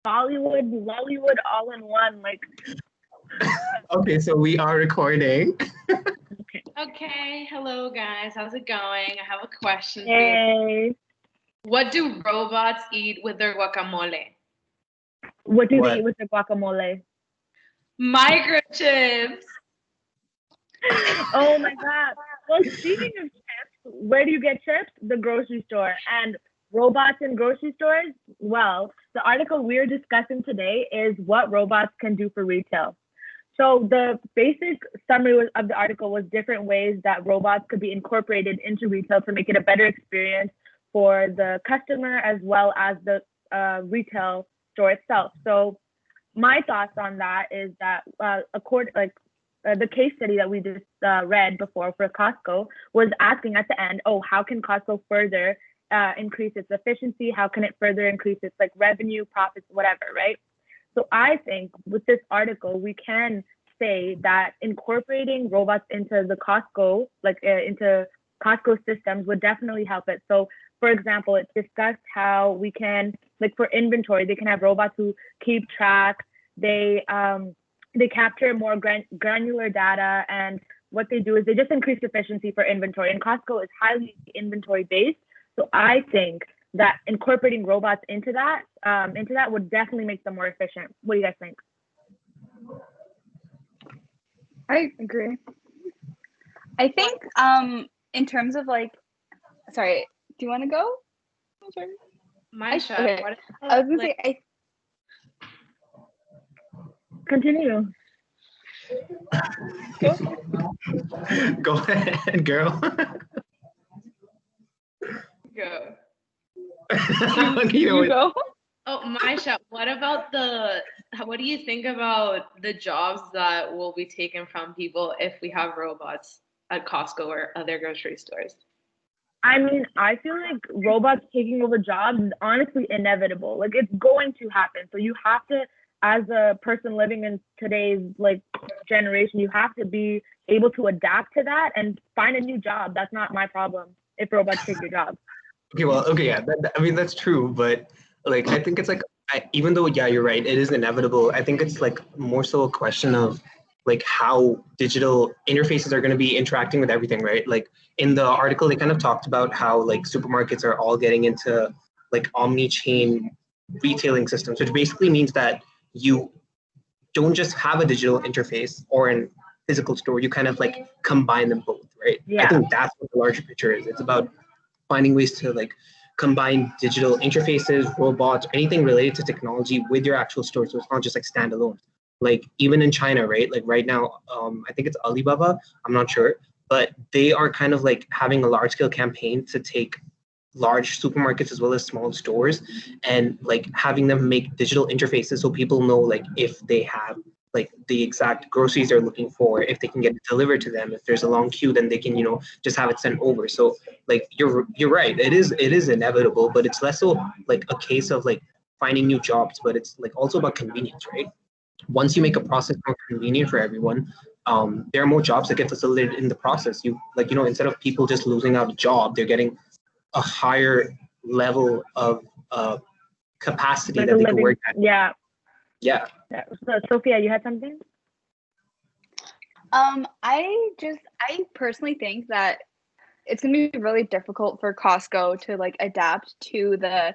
Bollywood, Lollywood, all in one. Like, Okay, so we are recording. Okay, hello guys, how's it going? I have a question for you. hey, What do robots eat with their guacamole? what do What? they eat with the guacamole? Microchips. Oh my God. Well, speaking of chips, where do you get chips? The grocery store. And robots in grocery stores? Well, the article we're discussing today is what robots can do for retail. So the basic summary of the article was different ways that robots could be incorporated into retail to make it a better experience for the customer as well as the retail store itself. So my thoughts on that is that the case study that we just read before for Costco was asking at the end, how can Costco further increase its efficiency? How can it further increase its revenue, profits, whatever, right? So I think with this article, we can say that incorporating robots into the Costco, into Costco systems would definitely help it. So for example, it discussed how we can, for inventory, they can have robots who keep track. They capture more granular data, and what they do is they just increase efficiency for inventory. And Costco is highly inventory based. So I think that incorporating robots into that would definitely make them more efficient. What do you guys think? I agree. I think in terms of sorry, do you want to go? I'm sorry. Okay. I was gonna say Continue. Go ahead, girl. Go. you go. Oh, Maisha, what do you think about the jobs that will be taken from people if we have robots at Costco or other grocery stores? I mean, I feel like robots taking over jobs is honestly inevitable. It's going to happen. So you have to, as a person living in today's generation, you have to be able to adapt to that and find a new job. That's not my problem if robots take your job. Yeah. That's true, but I think it's even though, yeah, you're right, it is inevitable. I think it's more so a question of how digital interfaces are going to be interacting with everything, right? In the article, they kind of talked about how supermarkets are all getting into omni-chain retailing systems, which basically means that you don't just have a digital interface or an physical store, you kind of combine them both, right? Yeah. I think that's what the larger picture is. It's about finding ways to combine digital interfaces, robots, anything related to technology with your actual store. So it's not just standalone. Even in China, right? Right now, I think it's Alibaba, I'm not sure, but they are kind of having a large scale campaign to take large supermarkets as well as small stores and having them make digital interfaces so people know if they have the exact groceries they're looking for, if they can get it delivered to them. If there's a long queue, then they can just have it sent over. So you're right, it is inevitable, but it's less so a case of finding new jobs, but it's also about convenience, right? Once you make a process more convenient for everyone, there are more jobs that get facilitated in the process. Instead of people just losing out a job, they're getting a higher level of capacity that they can work at. Yeah. So, Sophia, you had something? I personally think that it's gonna be really difficult for Costco to adapt to the,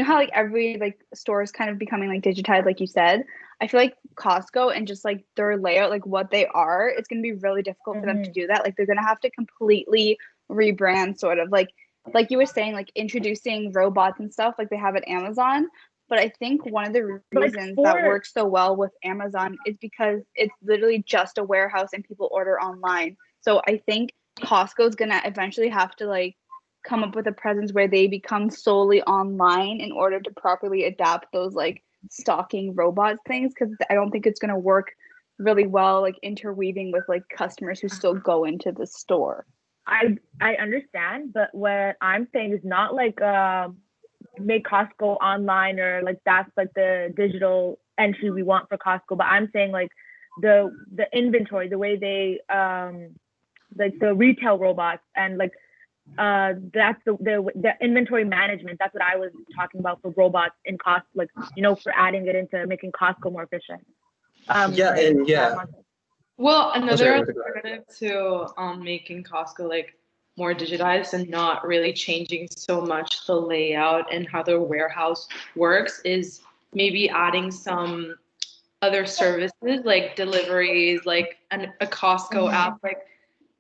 how every store is kind of becoming digitized, like you said. I feel like Costco and just their layout, what they are, it's gonna be really difficult for them to do that. They're gonna have to completely rebrand, sort of like you were saying, introducing robots and stuff like they have at Amazon. But I think one of the reasons that works so well with Amazon is because it's literally just a warehouse and people order online. So I think Costco's gonna eventually have to come up with a presence where they become solely online in order to properly adapt those stocking robots things, because I don't think it's gonna work really well interweaving with customers who still go into the store. I understand, but what I'm saying is not make Costco online or that's the digital entry we want for Costco, but I'm saying the inventory, the way they the retail robots and that's the inventory management. That's what I was talking about for robots in cost, like, for adding it into making Costco more efficient. Well, another sorry, alternative to making Costco like more digitized and not really changing so much the layout and how the warehouse works is maybe adding some other services like deliveries, like a Costco app, like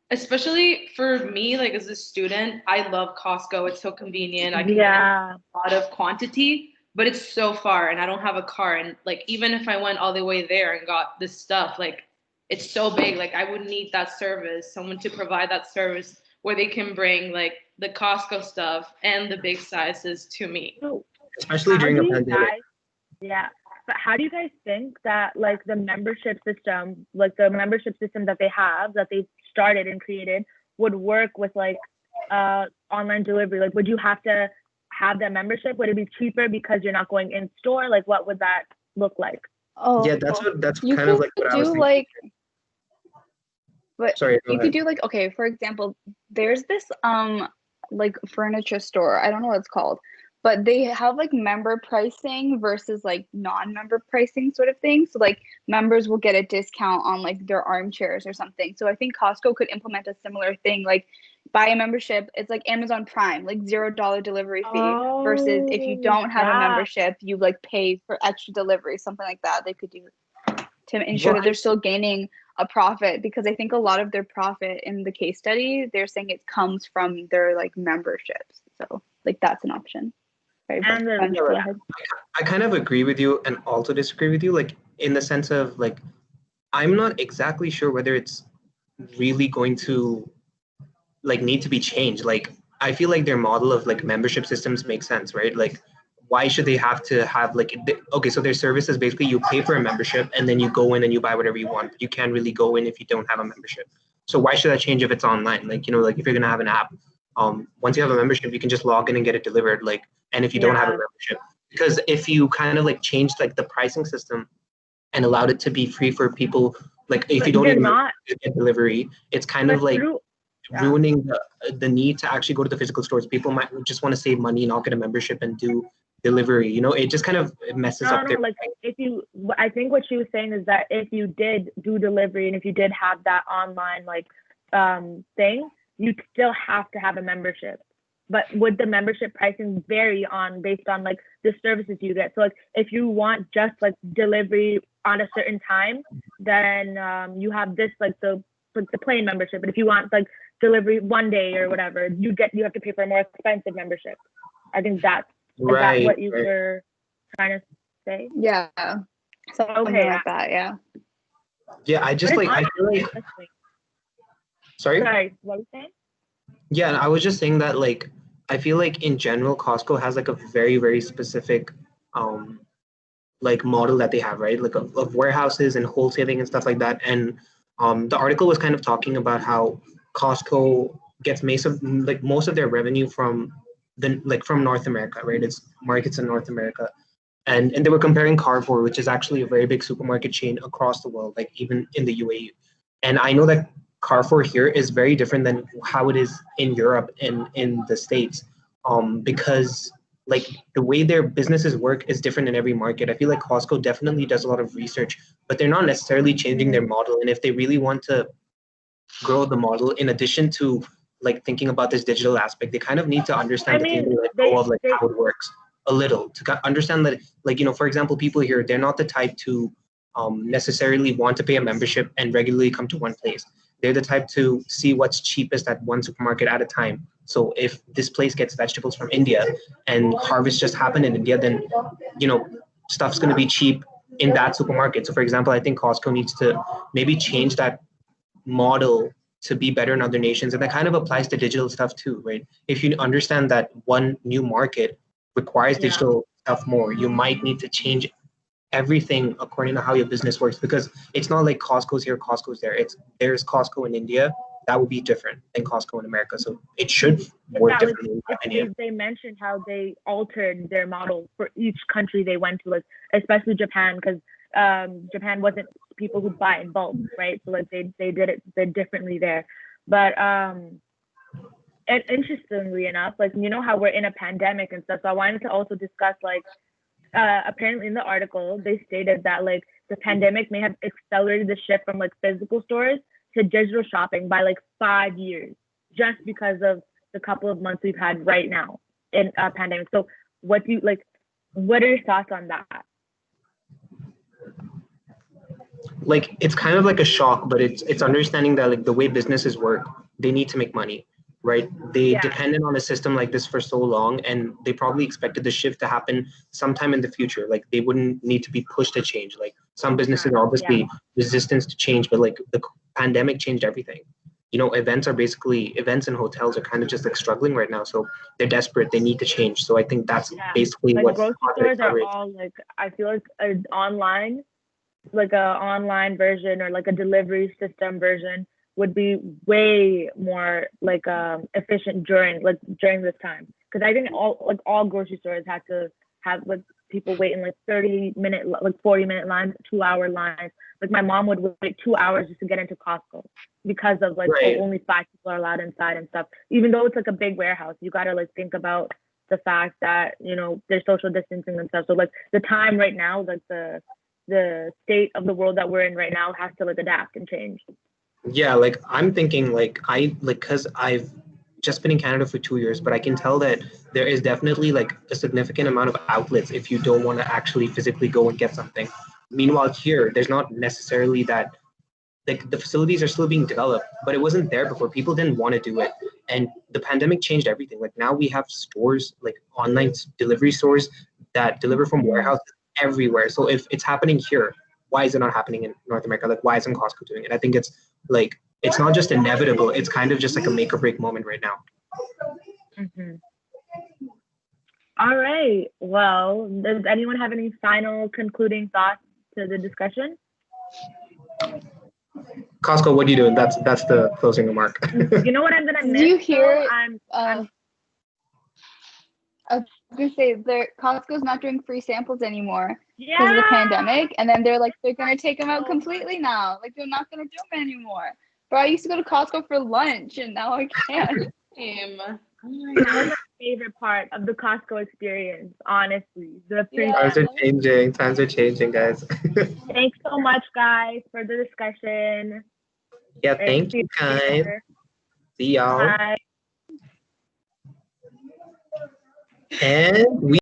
especially for me, like as a student, I love Costco. It's so convenient. I can get a lot of quantity, but it's so far and I don't have a car. And like, even if I went all the way there and got this stuff, like it's so big, like I would need that service, someone to provide that service where they can bring like the Costco stuff and the big sizes to me. Especially during a pandemic. Yeah. But how do you guys think that like the membership system that they have, that they've started and created, would work with like online delivery? Like, would you have to have that membership? Would it be cheaper because you're not going in store? Like, what would that look like? Oh, yeah, that's kind of like what I was thinking. Like, but sorry, you could do like, okay, for example, there's this like furniture store. I don't know what it's called, but they have like member pricing versus like non-member pricing sort of thing. So like members will get a discount on like their armchairs or something. So I think Costco could implement a similar thing, like buy a membership. It's like Amazon Prime, like $0 delivery fee versus if you don't have a membership, you like pay for extra delivery, something like that. They could do to ensure that they're still gaining a profit, because I think a lot of their profit in the case study, they're saying it comes from their like memberships. So like that's an option. And I kind of agree with you and also disagree with you, like in the sense of like, I'm not exactly sure whether it's really going to like need to be changed. Like, I feel like their model of like membership systems makes sense, right? Like, why should they have to have like, okay, so their service is basically you pay for a membership and then you go in and you buy whatever you want. You can't really go in if you don't have a membership. So why should that change if it's online? Like, like if you're gonna have an app, once you have a membership, you can just log in and get it delivered. Like, and if you don't have a membership, because if you kind of like changed like the pricing system and allowed it to be free for people, like if you don't even get delivery, it's kind of like ruining the need to actually go to the physical stores. People might just want to save money, not get a membership and do delivery. It just kind of messes up their. Like I think what she was saying is that if you did do delivery and if you did have that online like thing, you still have to have a membership. But would the membership pricing vary based on like the services you get? So like if you want just like delivery on a certain time, then you have this like the plain membership. But if you want like delivery one day or whatever, you have to pay for a more expensive membership. I think that's that what you were trying to say? Yeah. Something like that, yeah. Yeah, I just like I feel like Sorry, what were you saying? Yeah, I was just saying that like I feel like in general Costco has like a very, very specific like model that they have, right? Like of warehouses and wholesaling and stuff like that. And the article was kind of talking about how Costco gets most of their revenue from from North America, right? It's markets in North America. And they were comparing Carrefour, which is actually a very big supermarket chain across the world, like even in the UAE. And I know that Carrefour here is very different than how it is in Europe and in the States, because like the way their businesses work is different in every market. I feel like Costco definitely does a lot of research, but they're not necessarily changing their model. And if they really want to grow the model, in addition to like thinking about this digital aspect, they kind of need to understand how it works a little, to understand that, like, for example, people here, they're not the type to necessarily want to pay a membership and regularly come to one place. They're the type to see what's cheapest at one supermarket at a time. So if this place gets vegetables from India and harvest just happened in India, then, stuff's going to be cheap in that supermarket. So for example, I think Costco needs to maybe change that model to be better in other nations. And that kind of applies to digital stuff too, right? If you understand that one new market requires digital stuff more, you might need to change everything according to how your business works, because it's not like Costco's here, Costco's there. There's Costco in India. That would be different than Costco in America. So it should work differently, in my opinion. They mentioned how they altered their model for each country they went to, like especially Japan, because Japan wasn't people who buy in bulk, right? So like they did it differently there. But and interestingly enough, like you know how we're in a pandemic and stuff. So I wanted to also discuss like apparently in the article they stated that like the pandemic may have accelerated the shift from like physical stores to digital shopping by like 5 years, just because of the couple of months we've had right now in a pandemic. So what do you like? What are your thoughts on that? Like it's kind of like a shock, but it's understanding that like the way businesses work, they need to make money, right? They Yeah. depended on a system like this for so long, and they probably expected the shift to happen sometime in the future. Like they wouldn't need to be pushed to change. Like some businesses are obviously resistance to change, but like the pandemic changed everything. You know, events and hotels are kind of just like struggling right now, so they're desperate. They need to change. So I think that's basically Like what grocery stores are all like I feel like an online, like a online version or like a delivery system version would be way more like efficient during this time, because I think all grocery stores had to have like people wait in like 30-minute like 40-minute lines, 2-hour lines. Like my mom would wait 2 hours just to get into Costco because of like only 5 people are allowed inside and stuff. Even though it's like a big warehouse, you gotta like think about the fact that you know there's social distancing and stuff. So like the time right now, like the state of the world that we're in right now has to like adapt and change. Yeah, like I'm thinking like I like because I've just been in Canada for 2 years, but I can tell that there is definitely like a significant amount of outlets if you don't want to actually physically go and get something. Meanwhile, here there's not necessarily that, like the facilities are still being developed, but it wasn't there before. People didn't want to do it. And the pandemic changed everything. Like now we have stores, like online delivery stores that deliver from warehouses everywhere. So if it's happening here, why is it not happening in North America? Like why isn't Costco doing it? I think it's like it's not just inevitable, it's kind of just like a make or break moment right now. Mm-hmm. All right. Well, does anyone have any final concluding thoughts to the discussion? Costco, what are you doing? That's the closing remark. You know what I'm gonna miss? Do you hear? I'm I was gonna say Costco's not doing free samples anymore because yeah. of the pandemic, and then they're gonna take them out completely now. Like they're not gonna do them anymore. But I used to go to Costco for lunch, and now I can't. That was my favorite part of the Costco experience, honestly. The free Times are changing. Times are changing, guys. Thanks so much, guys, for the discussion. Yeah, thank you, guys. See y'all. Bye. And we